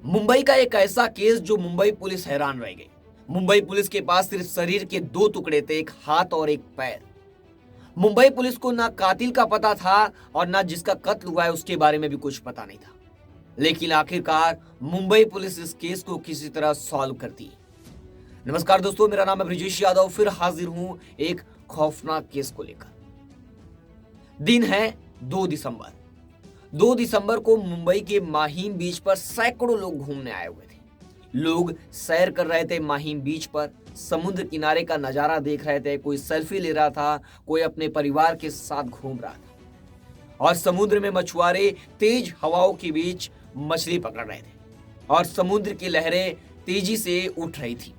मुंबई का एक ऐसा केस जो मुंबई पुलिस हैरान रह गई। मुंबई पुलिस के पास सिर्फ शरीर के दो टुकड़े थे, एक हाथ और एक पैर। मुंबई पुलिस को ना कातिल का पता था और ना जिसका कत्ल हुआ है उसके बारे में भी कुछ पता नहीं था। लेकिन आखिरकार मुंबई पुलिस इस केस को किसी तरह सॉल्व करती है। नमस्कार दोस्तों, मेरा नाम है ब्रिजेश यादव, फिर हाजिर हूं एक खौफनाक केस को लेकर। दिन है 2 दिसंबर। 2 दिसंबर को मुंबई के माहिम बीच पर सैकड़ों लोग घूमने आए हुए थे। लोग सैर कर रहे थे माहिम बीच पर, समुद्र किनारे का नजारा देख रहे थे, कोई सेल्फी ले रहा था, कोई अपने परिवार के साथ घूम रहा था। और समुद्र में मछुआरे तेज हवाओं के बीच मछली पकड़ रहे थे और समुद्र की लहरें तेजी से उठ रही थी।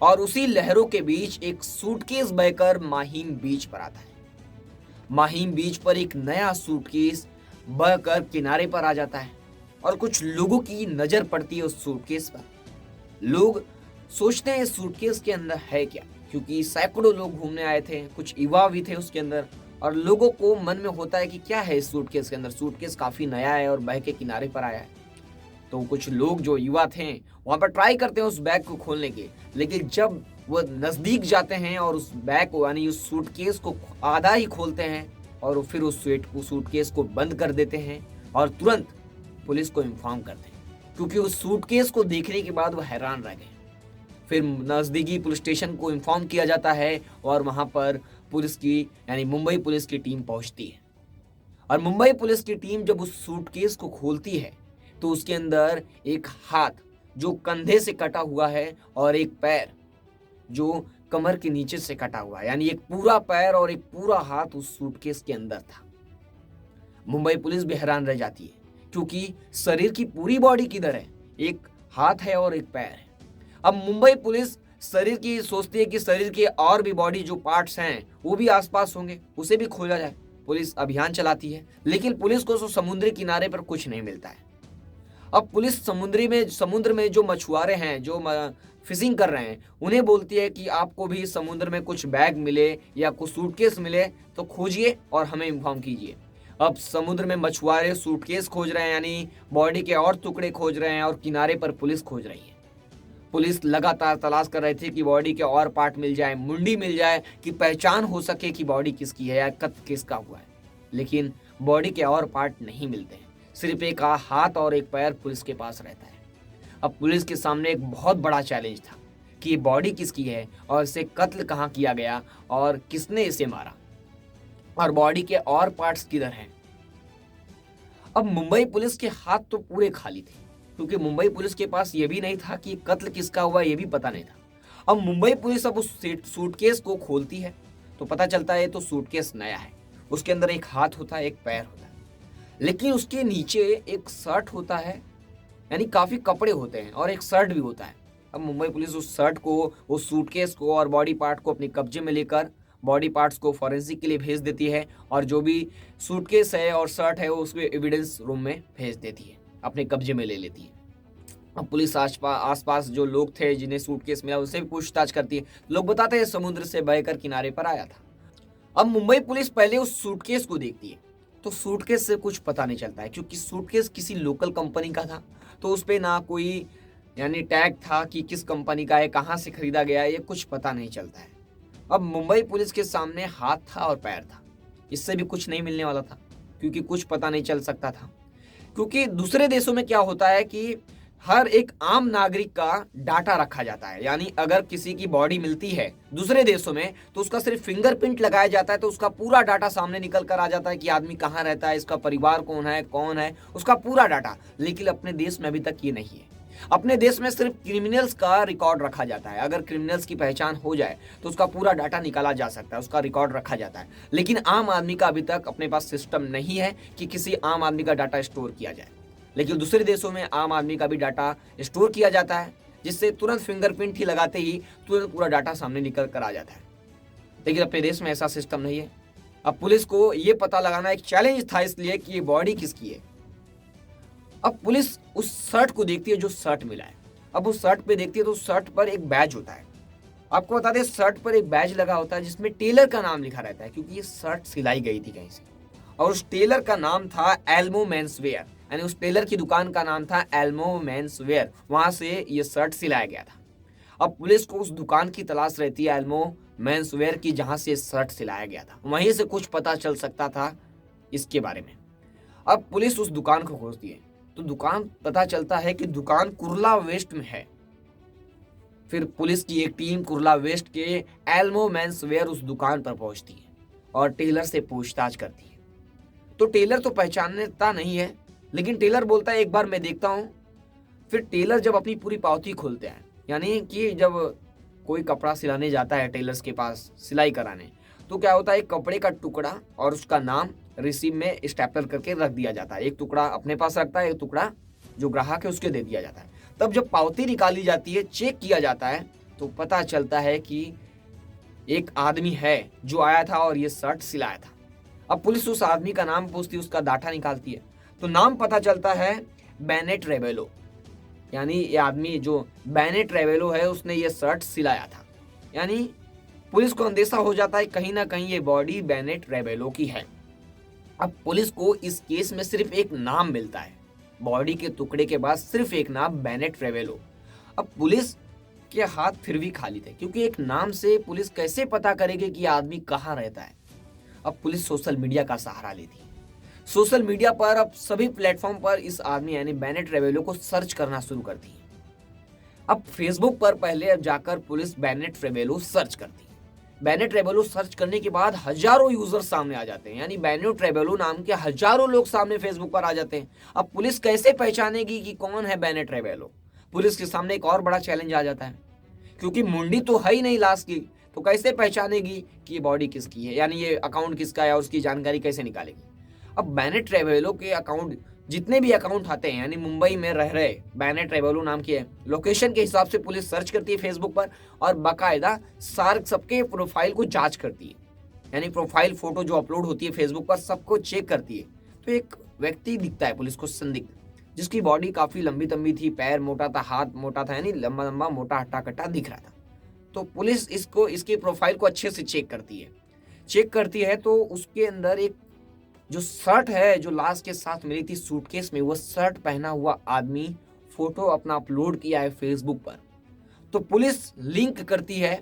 और उसी लहरों के बीच एक सूटकेस बहकर माहिम बीच पर आता है। माहिम बीच पर एक नया सूटकेस बहकर किनारे पर आ जाता है और कुछ लोगों की नजर पड़ती है उस सूटकेस पर। लोग सोचते हैं इस सूटकेस के अंदर है क्या, क्योंकि सैकड़ों लोग घूमने आए थे, कुछ युवा भी थे उसके अंदर। और लोगों को मन में होता है कि क्या है इस सूटकेस के अंदर। सूटकेस काफी नया है और बह के किनारे पर आया है। तो कुछ लोग जो युवा थे वहां पर ट्राई करते हैं उस बैग को खोलने के, लेकिन जब वो नजदीक जाते हैं और उस बैग को यानी उस सूटकेस को आधा ही खोलते हैं और फिर उस सूटकेस को बंद कर देते हैं और तुरंत पुलिस को इन्फॉर्म करते हैं, क्योंकि उस सूटकेस को देखने के बाद वो हैरान रह गए। फिर नजदीकी पुलिस स्टेशन को इन्फॉर्म किया जाता है और वहां पर पुलिस की यानी मुंबई पुलिस की टीम पहुंचती है। और मुंबई पुलिस की टीम जब उस सूटकेस को खोलती है तो उसके अंदर एक हाथ जो कंधे से कटा हुआ है और एक पैर जो कमर के नीचे से कटा हुआ है, यानी एक पूरा पैर और एक पूरा हाथ उस सूटकेस के अंदर था। मुंबई पुलिस भी हैरान रह जाती है, क्योंकि शरीर की पूरी बॉडी किधर है, एक हाथ है और एक पैर है। अब मुंबई पुलिस शरीर की सोचती है कि शरीर के और भी बॉडी जो पार्ट्स हैं वो भी आसपास होंगे, उसे भी खोजा जाए। पुलिस अभियान चलाती है, लेकिन पुलिस को समुद्री किनारे पर कुछ नहीं मिलता है। अब पुलिस समुद्र में जो मछुआरे हैं, जो फिशिंग कर रहे हैं, उन्हें बोलती है कि आपको भी समुद्र में कुछ बैग मिले या कुछ सूटकेस मिले तो खोजिए और हमें इन्फॉर्म कीजिए। अब समुद्र में मछुआरे सूटकेस खोज रहे हैं, यानी बॉडी के और टुकड़े खोज रहे हैं, और किनारे पर पुलिस खोज रही है। पुलिस लगातार तलाश कर रही थी कि बॉडी के और पार्ट मिल जाए, मुंडी मिल जाए, कि पहचान हो सके कि बॉडी किसकी है या कत्ल किसका हुआ है। लेकिन बॉडी के और पार्ट नहीं मिलते हैं, सिर्फ एक हाथ और एक पैर पुलिस के पास रहता है। अब पुलिस के सामने एक बहुत बड़ा चैलेंज था कि ये बॉडी किसकी है और इसे कत्ल कहाँ किया गया और किसने इसे मारा और बॉडी के और पार्ट्स किधर हैं। अब मुंबई पुलिस के हाथ तो पूरे खाली थे, क्योंकि मुंबई पुलिस के पास ये भी नहीं था कि कत्ल किसका हुआ, ये भी पता नहीं था। अब मुंबई पुलिस अब उस सूटकेस को खोलती है तो पता चलता है तो सूटकेस नया है। उसके अंदर एक हाथ होता है, एक पैर होता है, लेकिन उसके नीचे एक शर्ट होता है, यानी काफी कपड़े होते हैं, और एक शर्ट भी होता है। अब मुंबई पुलिस उस शर्ट को, उस सूटकेस को और बॉडी पार्ट को अपने कब्जे में लेकर बॉडी पार्ट्स को फॉरेंसिक के लिए भेज देती है, और जो भी सूटकेस है और शर्ट है वो उसको एविडेंस रूम में भेज देती है, अपने कब्जे में ले लेती है। अब पुलिस आसपास जो लोग थे जिन्हें सूटकेस मिला उससे भी पूछताछ करती है। लोग बताते हैं समुद्र से बहकर किनारे पर आया था। अब मुंबई पुलिस पहले उस सूटकेस को देखती है तो सूटकेस से कुछ पता नहीं चलता है, क्योंकि सूटकेस किसी लोकल कंपनी का था, तो उस पे ना कोई यानी टैग था कि किस कंपनी का है, कहाँ से खरीदा गया है, ये कुछ पता नहीं चलता है। अब मुंबई पुलिस के सामने हाथ था और पैर था, इससे भी कुछ नहीं मिलने वाला था, क्योंकि कुछ पता नहीं चल सकता था। क्योंकि दूसरे देशों में क्या होता है कि हर एक आम नागरिक का डाटा रखा जाता है, यानी अगर किसी की बॉडी मिलती है दूसरे देशों में तो उसका सिर्फ फिंगरप्रिंट लगाया जाता है, तो उसका पूरा डाटा सामने निकल कर आ जाता है कि आदमी कहाँ रहता है, इसका परिवार कौन है, उसका पूरा डाटा। लेकिन अपने देश में अभी तक ये नहीं है। अपने देश में सिर्फ क्रिमिनल्स का रिकॉर्ड रखा जाता है। अगर क्रिमिनल्स की पहचान हो जाए तो उसका पूरा डाटा निकाला जा सकता है, उसका रिकॉर्ड रखा जाता है। लेकिन आम आदमी का अभी तक अपने पास सिस्टम नहीं है कि किसी आम आदमी का डाटा स्टोर किया जाए। लेकिन दूसरे देशों में आम आदमी का भी डाटा स्टोर किया जाता है, जिससे तुरंत फिंगरप्रिंट ही लगाते ही तुरंत पूरा डाटा सामने निकल कर आ जाता है। लेकिन अपने देश में ऐसा सिस्टम नहीं है। अब पुलिस को ये पता लगाना एक चैलेंज था, इसलिए कि ये बॉडी किसकी है। अब पुलिस उस शर्ट को देखती है जो शर्ट मिला है। अब उस शर्ट पे देखती है तो शर्ट पर एक बैज होता है। आपको बता दें, शर्ट पर एक बैज लगा होता है जिसमें टेलर का नाम लिखा रहता है, क्योंकि ये शर्ट सिलाई गई थी कहीं से, और उस टेलर का नाम था एल्मो मेंसवेयर। यानी उस टेलर की दुकान का नाम था एल्मो मेंस वेयर, वहां से ये शर्ट सिलाया गया था। अब पुलिस को उस दुकान की तलाश रहती है एल्मो मेंस वेयर की, जहां से शर्ट सिलाया गया था, वहीं से कुछ पता चल सकता था इसके बारे में। अब पुलिस उस दुकान को खोजती है तो दुकान पता चलता है कि दुकान कुर्ला वेस्ट में है। फिर पुलिस की एक टीम कुर्ला वेस्ट के एल्मो मेंस वेयर उस दुकान पर पहुंचती है और टेलर से पूछताछ करती है। तो टेलर तो पहचानता नहीं है, लेकिन टेलर बोलता है एक बार मैं देखता हूं। फिर टेलर जब अपनी पूरी पावती खोलते हैं, यानी कि जब कोई कपड़ा सिलाने जाता है टेलर्स के पास सिलाई कराने, तो क्या होता है, एक कपड़े का टुकड़ा और उसका नाम रिसीव में स्टेपलर करके रख दिया जाता है। एक टुकड़ा अपने पास रखता है, एक टुकड़ा जो ग्राहक है उसके दे दिया जाता है। तब जब पावती निकाली जाती है, चेक किया जाता है, तो पता चलता है कि एक आदमी है जो आया था और ये शर्ट सिलाया था। अब पुलिस उस आदमी का नाम पूछती है, उसका डाटा निकालती है, तो नाम पता चलता है बेनेट रेवेलो, यानी ये आदमी जो बेनेट रेवेलो है उसने ये शर्ट सिलाया था। यानी पुलिस को अंदेशा हो जाता है कहीं ना कहीं ये बॉडी बेनेट रेवेलो की है। अब पुलिस को इस केस में सिर्फ एक नाम मिलता है, बॉडी के टुकड़े के बाद सिर्फ एक नाम, बेनेट रेवेलो। अब पुलिस के हाथ फिर भी खाली थे, क्योंकि एक नाम से पुलिस कैसे पता करेगी कि आदमी कहाँ रहता है। अब पुलिस सोशल मीडिया का सहारा लेती है। सोशल मीडिया पर अब सभी प्लेटफॉर्म पर इस आदमी यानी बेनेट रेवेलो को सर्च करना शुरू करती है। अब फेसबुक पर पहले अब जाकर पुलिस बेनेट रेवेलो सर्च करती है। बेनेट रेवेलो सर्च करने के बाद हजारों यूजर सामने आ जाते हैं, यानी बेनेट रेवेलो नाम के हजारों लोग सामने फेसबुक पर आ जाते हैं। अब पुलिस कैसे पहचानेगी कि कौन है बेनेट रेवेलो? पुलिस के सामने एक और बड़ा चैलेंज आ जाता है, क्योंकि मुंडी तो है ही नहीं लाश की, तो कैसे पहचानेगी कि ये बॉडी किसकी है, यानी ये अकाउंट किसका है और उसकी जानकारी कैसे निकालेगी? अब बेनेट रेवेलो के अकाउंट, जितने भी अकाउंट आते हैं, यानी मुंबई में रह रहे बेनेट रेवेलो नाम के लोकेशन के हिसाब से पुलिस सर्च करती है फेसबुक पर और बाकायदा सार्क सबके प्रोफाइल को जांच करती है, यानी प्रोफाइल फोटो जो अपलोड होती है फेसबुक पर सबको चेक करती है। तो एक व्यक्ति दिखता है पुलिस को संदिग्ध, जिसकी बॉडी काफी लंबी तंबी थी, पैर मोटा था, हाथ मोटा था, यानी लंबा लंबा मोटा हट्टा कट्टा दिख रहा था। तो पुलिस इसकी प्रोफाइल को अच्छे से चेक करती है तो उसके अंदर एक जो शर्ट है जो लाश के साथ मिली थी सूटकेस में, वो शर्ट पहना हुआ आदमी फोटो अपना अपलोड किया है फेसबुक पर। तो पुलिस लिंक करती है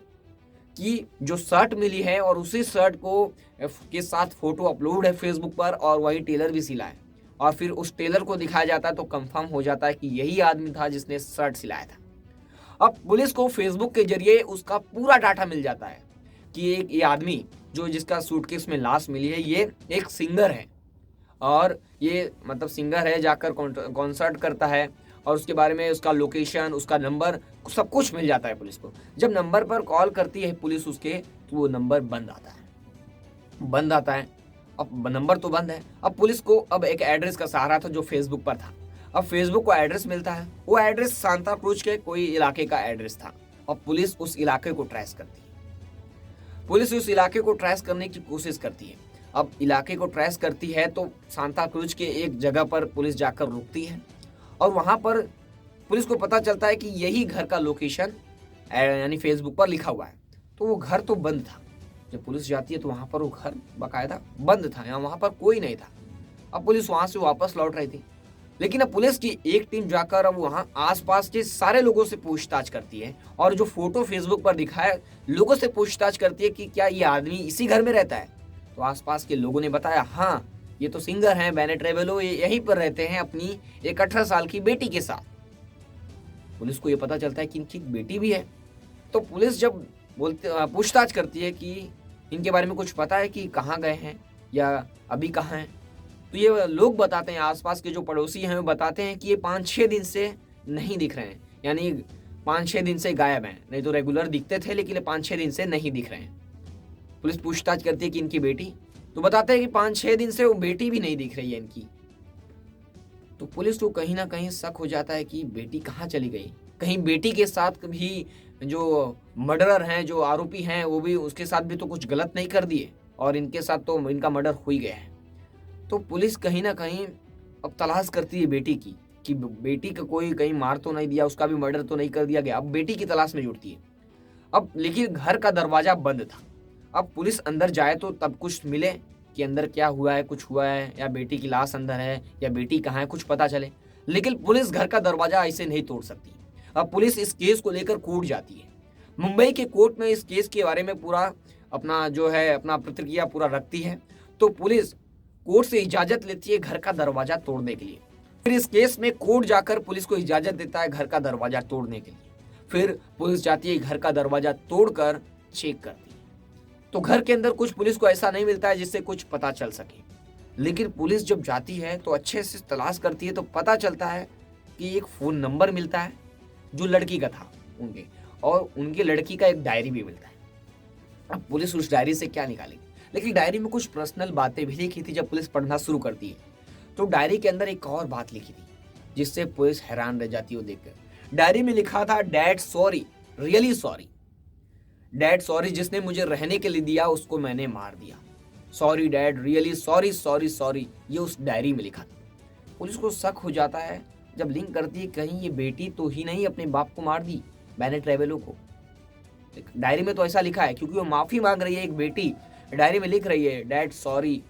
कि जो शर्ट मिली है और उसी शर्ट को के साथ फोटो अपलोड है फेसबुक पर और वही टेलर भी सिला है, और फिर उस टेलर को दिखाया जाता है तो कंफर्म हो जाता है कि यही आदमी था जिसने शर्ट सिलाया था। अब पुलिस को फेसबुक के जरिए उसका पूरा डाटा मिल जाता है कि एक ये आदमी जो जिसका सूटकेस में लाश मिली है ये एक सिंगर है, और ये मतलब सिंगर है, जाकर कॉन्सर्ट करता है, और उसके बारे में उसका लोकेशन, उसका नंबर, सब कुछ मिल जाता है पुलिस को। जब नंबर पर कॉल करती है पुलिस उसके, तो वो नंबर बंद आता है। अब नंबर तो बंद है। अब पुलिस को अब एक एड्रेस का सहारा था जो फेसबुक पर था। अब फेसबुक को एड्रेस मिलता है, वो एड्रेस सांता क्रूज के कोई इलाके का एड्रेस था, और पुलिस उस इलाके को ट्रेस करती है। पुलिस उस इलाके को ट्रेस करने की कोशिश करती है। अब इलाके को ट्रेस करती है तो सांता क्रूज के एक जगह पर पुलिस जाकर रुकती है, और वहां पर पुलिस को पता चलता है कि यही घर का लोकेशन यानी फेसबुक पर लिखा हुआ है। तो वो घर तो बंद था। जब पुलिस जाती है तो वहां पर वो घर बाकायदा बंद था, यहाँ वहां पर कोई नहीं था। अब पुलिस वहां से वापस लौट रही थी, लेकिन अब पुलिस की एक टीम जाकर अब वहां आसपास के सारे लोगों से पूछताछ करती है, और जो फोटो फेसबुक पर दिखाया लोगों से पूछताछ करती है कि क्या ये आदमी इसी घर में रहता है। तो आसपास के लोगों ने बताया हाँ ये तो सिंगर हैं बेनेट रेवेलो, ये यहीं पर रहते हैं अपनी एक 18 साल की बेटी के साथ। पुलिस को ये पता चलता है कि इनकी बेटी भी है। तो पुलिस जब पूछताछ करती है कि इनके बारे में कुछ पता है कि कहाँ गए हैं या अभी कहाँ हैं, तो ये लोग बताते हैं, आसपास के जो पड़ोसी हैं वो बताते हैं कि ये 5-6 दिन से नहीं दिख रहे हैं, यानी 5-6 दिन से गायब हैं। नहीं तो रेगुलर दिखते थे, लेकिन 5-6 दिन से नहीं दिख रहे हैं। पुलिस पूछताछ करती है कि इनकी बेटी, तो बताते हैं कि 5-6 दिन से वो बेटी भी नहीं दिख रही है इनकी। तो पुलिस को कहीं ना कहीं शक हो जाता है कि बेटी कहाँ चली गई, कहीं बेटी के साथ भी जो मर्डरर हैं, जो आरोपी हैं, वो भी उसके साथ भी तो कुछ गलत नहीं कर दिए, और इनके साथ तो इनका मर्डर हो ही गया है। तो पुलिस कहीं ना कहीं अब तलाश करती है बेटी की, कि बेटी का कोई कहीं मार तो नहीं दिया, उसका भी मर्डर तो नहीं कर दिया गया। अब बेटी की तलाश में जुटती है। अब लेकिन घर का दरवाजा बंद था। अब पुलिस अंदर जाए तो तब कुछ मिले कि अंदर क्या हुआ है, कुछ हुआ है, या बेटी की लाश अंदर है, या बेटी कहाँ है, कुछ पता चले। लेकिन पुलिस घर का दरवाजा ऐसे नहीं तोड़ सकती। अब पुलिस इस केस को लेकर कोर्ट जाती है। मुंबई के कोर्ट में इस केस के बारे में पूरा अपना प्रतिक्रिया पूरा रखती है। तो पुलिस कोर्ट से इजाजत लेती है घर का दरवाजा तोड़ने के लिए। फिर इस केस में कोर्ट जाकर पुलिस को इजाजत देता है घर का दरवाजा तोड़ने के लिए। फिर पुलिस जाती है घर का दरवाजा तोड़कर चेक करती है। तो घर के अंदर कुछ पुलिस को ऐसा नहीं मिलता है जिससे कुछ पता चल सके। लेकिन पुलिस जब जाती है तो अच्छे से तलाश करती है, तो पता चलता है कि एक फ़ोन नंबर मिलता है जो लड़की का था उनके, और उनकी लड़की का एक डायरी भी मिलता है। अब पुलिस उस डायरी से क्या निकालेगी, लेकिन डायरी में कुछ पर्सनल बातें भी लिखी थी। जब पुलिस पढ़ना शुरू करती है तो डायरी के अंदर एक और बात लिखी थी जिससे पुलिस हैरान रह जाती है वो देखकर। डायरी में लिखा था, dad sorry, really sorry. Dad sorry, जिसने मुझे रहने के लिए दिया उसको मैंने मार दिया। Sorry dad, really sorry, sorry sorry, ये उस डायरी में लिखा था। पुलिस को शक हो जाता है जब लिंक करती है, कहीं ये बेटी तो ही नहीं अपने बाप को मार दी, बेनेट रेबेलो को। डायरी में तो ऐसा लिखा है, क्योंकि वो माफी मांग रही है। एक बेटी डायरी में लिख रही है, डैड सॉरी,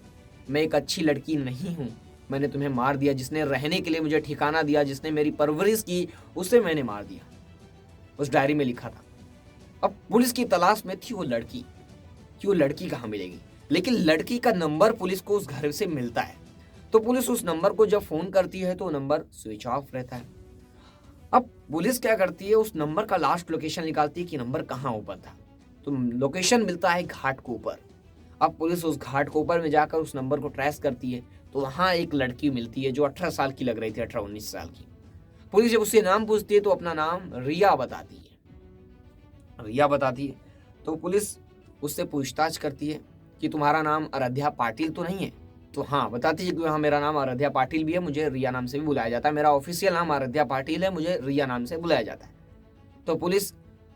मैं एक अच्छी लड़की नहीं हूँ, मैंने तुम्हें मार दिया। जिसने रहने के लिए मुझे ठिकाना दिया, जिसने मेरी परवरिश की, उसे मैंने मार दिया। उस डायरी में लिखा था। अब पुलिस की तलाश में थी वो लड़की कि वो लड़की कहाँ मिलेगी। लेकिन लड़की का नंबर पुलिस को उस घर से मिलता है। तो पुलिस उस नंबर को जब फोन करती है तो वो नंबर स्विच ऑफ रहता है। अब पुलिस क्या करती है, उस नंबर का लास्ट लोकेशन निकालती है कि नंबर कहाँ ओपन था। तो लोकेशन मिलता है घाट के ऊपर। अब पुलिस उस घाट के ऊपर में जाकर उस नंबर को ट्रेस करती है, तो वहाँ एक लड़की मिलती है जो 18 साल की लग रही थी, 18-19 साल की। पुलिस जब उससे नाम पूछती है तो अपना नाम रिया बताती है। तो पुलिस उससे पूछताछ करती है कि तुम्हारा नाम आराध्या पाटिल तो नहीं है। तो हाँ बताती है कि हाँ मेरा नाम आराध्या पाटिल भी है, मुझे रिया नाम से भी बुलाया जाता है, मेरा ऑफिशियल नाम आराध्या पाटिल है, मुझे रिया नाम से बुलाया जाता है। तो पुलिस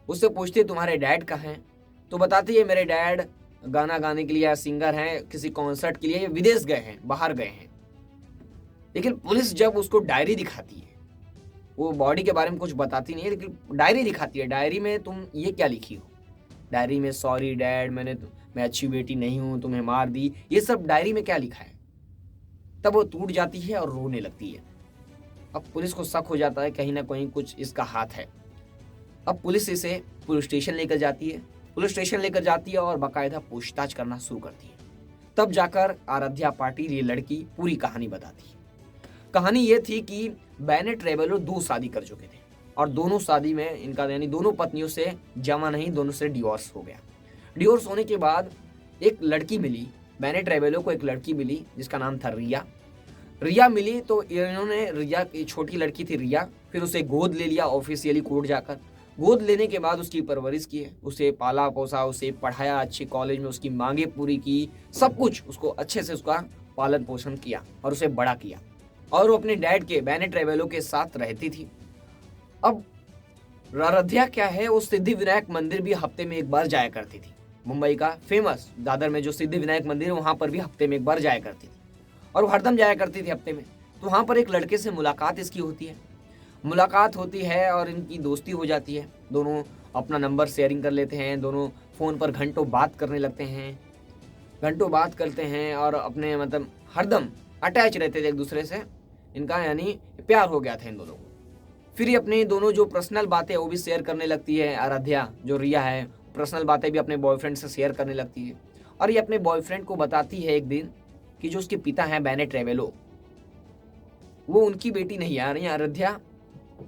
उससे पूछती है तुम्हारे डैड कहाँ हैं। तो बताती है मेरे डैड गाना गाने के लिए सिंगर हैं, किसी कॉन्सर्ट के लिए विदेश गए हैं, बाहर गए हैं। लेकिन पुलिस जब उसको डायरी दिखाती है, वो बॉडी के बारे में कुछ बताती नहीं है, लेकिन डायरी दिखाती है। डायरी में तुम ये क्या लिखी हो, डायरी में सॉरी डैड, मैं अच्छी बेटी नहीं हूं, तुम्हें मार दी, ये सब डायरी में क्या लिखा है। तब वो टूट जाती है और रोने लगती है। अब पुलिस को शक हो जाता है कहीं ना कहीं कुछ इसका हाथ है। अब पुलिस इसे पुलिस स्टेशन लेकर जाती है और बाकायदा पूछताछ करना शुरू करती है। तब जाकर आराध्या पाटिल, ये लड़की, पूरी कहानी बताती है। कहानी ये थी कि बेनेट रेबेलो 2 शादी कर चुके थे और दोनों शादी में इनका यानी दोनों पत्नियों से जमा नहीं, दोनों से डिवोर्स हो गया। डिवोर्स होने के बाद एक लड़की मिली, बेनेट रेबेलो को एक लड़की मिली जिसका नाम था रिया मिली। तो इन्होंने रिया की छोटी लड़की थी रिया, फिर उसे गोद ले लिया ऑफिशियली कोर्ट जाकर। गोद लेने के बाद उसकी परवरिश की है, उसे पाला पोसा, उसे पढ़ाया, अच्छे कॉलेज में उसकी मांगे पूरी की, सब कुछ उसको अच्छे से उसका पालन पोषण किया और उसे बड़ा किया। और वो अपने डैड के बेनेट रेबेलो के साथ रहती थी। अब आराध्या क्या है, वो सिद्धि विनायक मंदिर भी हफ्ते में एक बार जाया करती थी। मुंबई का फेमस दादर में जो सिद्धि विनायक मंदिर है वहां पर भी हफ्ते में एक बार जाया करती थी, और वो हरदम जाया करती थी हफ्ते में। तो वहां पर एक लड़के से मुलाकात इसकी होती है और इनकी दोस्ती हो जाती है। दोनों अपना नंबर शेयरिंग कर लेते हैं, दोनों फोन पर घंटों बात करने लगते हैं और अपने हरदम अटैच रहते थे एक दूसरे से। इनका यानी प्यार हो गया था इन दोनों को। फिर ये अपनी दोनों जो पर्सनल बातें वो भी शेयर करने लगती है। आराध्या जो रिया है पर्सनल बातें भी अपने बॉयफ्रेंड से शेयर करने लगती है, और ये अपने बॉयफ्रेंड को बताती है एक दिन कि जो उसके पिता हैं बेनेट रेबेलो, वो उनकी बेटी नहीं है। यानी आराध्या,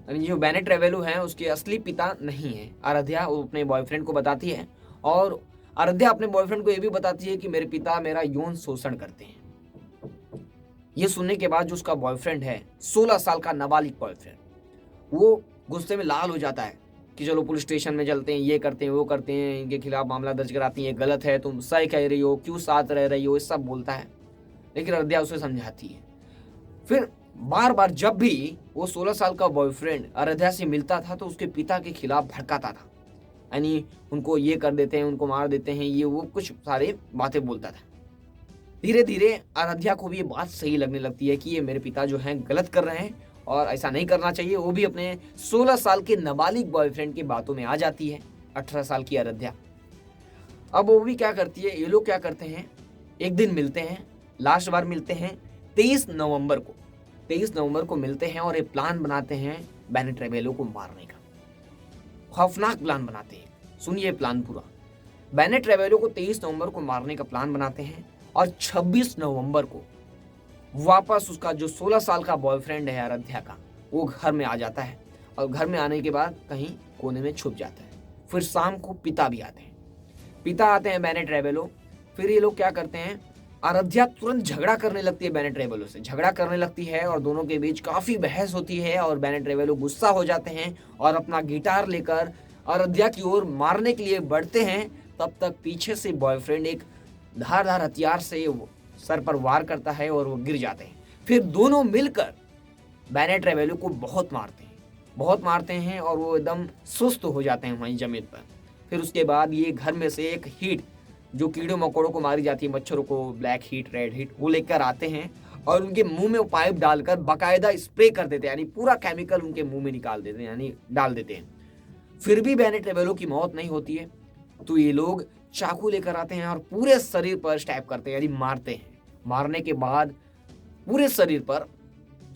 जो बेनेट रेबेलो हैं उसके असली पिता नहीं है। आराध्या वो अपने बॉयफ्रेंड को बताती है, और आराध्या अपने बॉयफ्रेंड को ये भी बताती है कि मेरे पिता मेरा यौन शोषण करते हैं। ये सुनने के बाद जो उसका बॉयफ्रेंड है, 16 साल का नाबालिग बॉयफ्रेंड, वो गुस्से में लाल हो जाता है कि चलो पुलिस स्टेशन में चलते हैं, ये करते हैं, वो करते हैं, इनके खिलाफ मामला दर्ज कराती हैं, गलत है, तुम सही कह रही हो, क्यों साथ रह रही हो, ये सब बोलता है। लेकिन आराध्या उसे समझाती है। फिर बार बार जब भी वो 16 साल का बॉयफ्रेंड आराध्या से मिलता था तो उसके पिता के खिलाफ भड़काता था, यानी उनको ये कर देते हैं, उनको मार देते हैं, ये वो कुछ सारे बातें बोलता था। धीरे धीरे आराध्या को भी ये बात सही लगने लगती है कि ये मेरे पिता जो हैं गलत कर रहे हैं और ऐसा नहीं करना चाहिए। वो भी अपने 16 साल के नाबालिग बॉयफ्रेंड की बातों में आ जाती है, 18 साल की आराध्या। अब वो भी क्या करती है, ये लोग क्या करते हैं एक दिन मिलते हैं, लास्ट बार मिलते हैं 23 नवंबर को। 23 नवंबर को मिलते हैं और एक प्लान बनाते हैं बेनेट रेबेलो को मारने का। खौफनाक प्लान बनाते हैं। सुनिए प्लान पूरा। बेनेट रेबेलो को 23 नवंबर को मारने का प्लान बनाते हैं और 26 नवंबर को वापस उसका जो 16 साल का बॉयफ्रेंड है आराध्या का, वो घर में आ जाता है और घर में आने के बाद कहीं कोने में छुप जाता है। फिर शाम को पिता भी आते हैं। पिता आते हैं बेनेट रेबेलो। फिर ये लोग क्या करते हैं, आराध्या तुरंत झगड़ा करने लगती है बेनेट रेबेलो से, झगड़ा करने लगती है और दोनों के बीच काफी बहस होती है और बेनेट रेबेलो गुस्सा हो जाते हैं और अपना गिटार लेकर आराध्या की ओर मारने के लिए बढ़ते हैं। तब तक पीछे से बॉयफ्रेंड एक धारदार हथियार से सर पर वार करता है और वो गिर जाते हैं। फिर दोनों मिलकर बेनेट रेबेलो को बहुत मारते हैं और वो एकदम सुस्त हो जाते हैं वहीं जमीन पर। फिर उसके बाद ये घर में से एक हीट जो कीड़ों मकोड़ों को मारी जाती है, मच्छरों को, ब्लैक हीट, रेड हीट, वो लेकर आते हैं और उनके मुंह में पाइप डालकर बाकायदा स्प्रे कर देते हैं, यानी पूरा केमिकल उनके मुंह में निकाल देते हैं, यानी डाल देते हैं। फिर भी बेनेट रेबेलो की मौत नहीं होती है तो ये लोग चाकू लेकर आते हैं और पूरे शरीर पर स्टैब करते हैं, यानी मारते हैं। मारने के बाद पूरे शरीर पर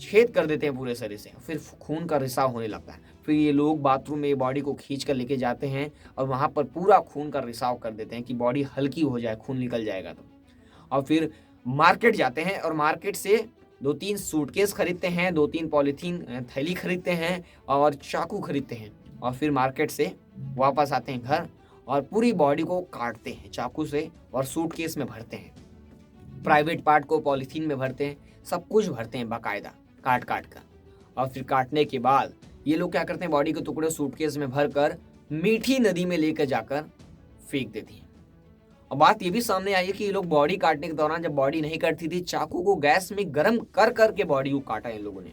छेद कर देते हैं पूरे शरीर से। फिर खून का रिसाव होने लगता है। फिर ये लोग बाथरूम में बॉडी को खींच कर लेके जाते हैं और वहां पर पूरा खून का रिसाव कर देते हैं कि बॉडी हल्की हो जाए, खून निकल जाएगा तो। और फिर मार्केट जाते हैं और मार्केट से 2-3 सूटकेस खरीदते हैं, 2-3 पॉलीथीन थैली खरीदते हैं और चाकू खरीदते हैं। और फिर मार्केट से वापस आते हैं घर और पूरी बॉडी को काटते हैं चाकू से और सूटकेस में भरते हैं। प्राइवेट पार्ट को पॉलीथीन में भरते हैं, सब कुछ भरते हैं बाकायदा काट कर। और फिर काटने के बाद ये लोग क्या करते हैं, बॉडी के टुकड़े सूटकेस में भरकर मीठी नदी में लेकर जाकर फेंक देती हैं। और बात ये भी सामने आई है कि ये लोग बॉडी काटने के दौरान, जब बॉडी नहीं कटती थी, चाकू को गैस में गर्म कर करके बॉडी को काटा इन लोगों ने।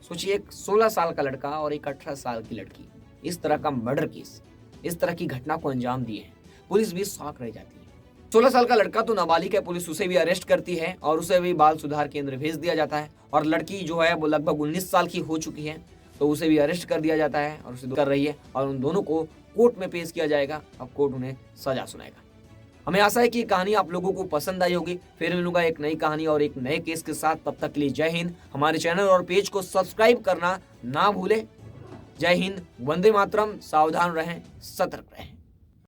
सोचिए, एक 16 साल का लड़का और एक 18 साल की लड़की, इस तरह का मर्डर केस, इस तरह की घटना को अंजाम दिए हैं। पुलिस भी शॉक रह जाती है। 16 साल का लड़का तो नाबालिग है, पुलिस उसे भी अरेस्ट करती है और उसे भी बाल सुधार केंद्र भेज दिया जाता है। और लड़की जो है वो लगभग 19 साल की हो चुकी है, तो उसे भी अरेस्ट कर दिया जाता है और उसे कर रही है और उन दोनों को कोर्ट में पेश किया जाएगा। अब कोर्ट उन्हें सजा सुनाएगा। हमें आशा है कि ये कहानी आप लोगों को पसंद आई होगी। फिर मिलूंगा एक नई कहानी और एक नए केस के साथ। तब तक के लिए जय हिंद। हमारे चैनल और पेज को सब्सक्राइब करना ना भूलें। जय हिंद, वंदे मातरम। सावधान रहें, सतर्क रहें।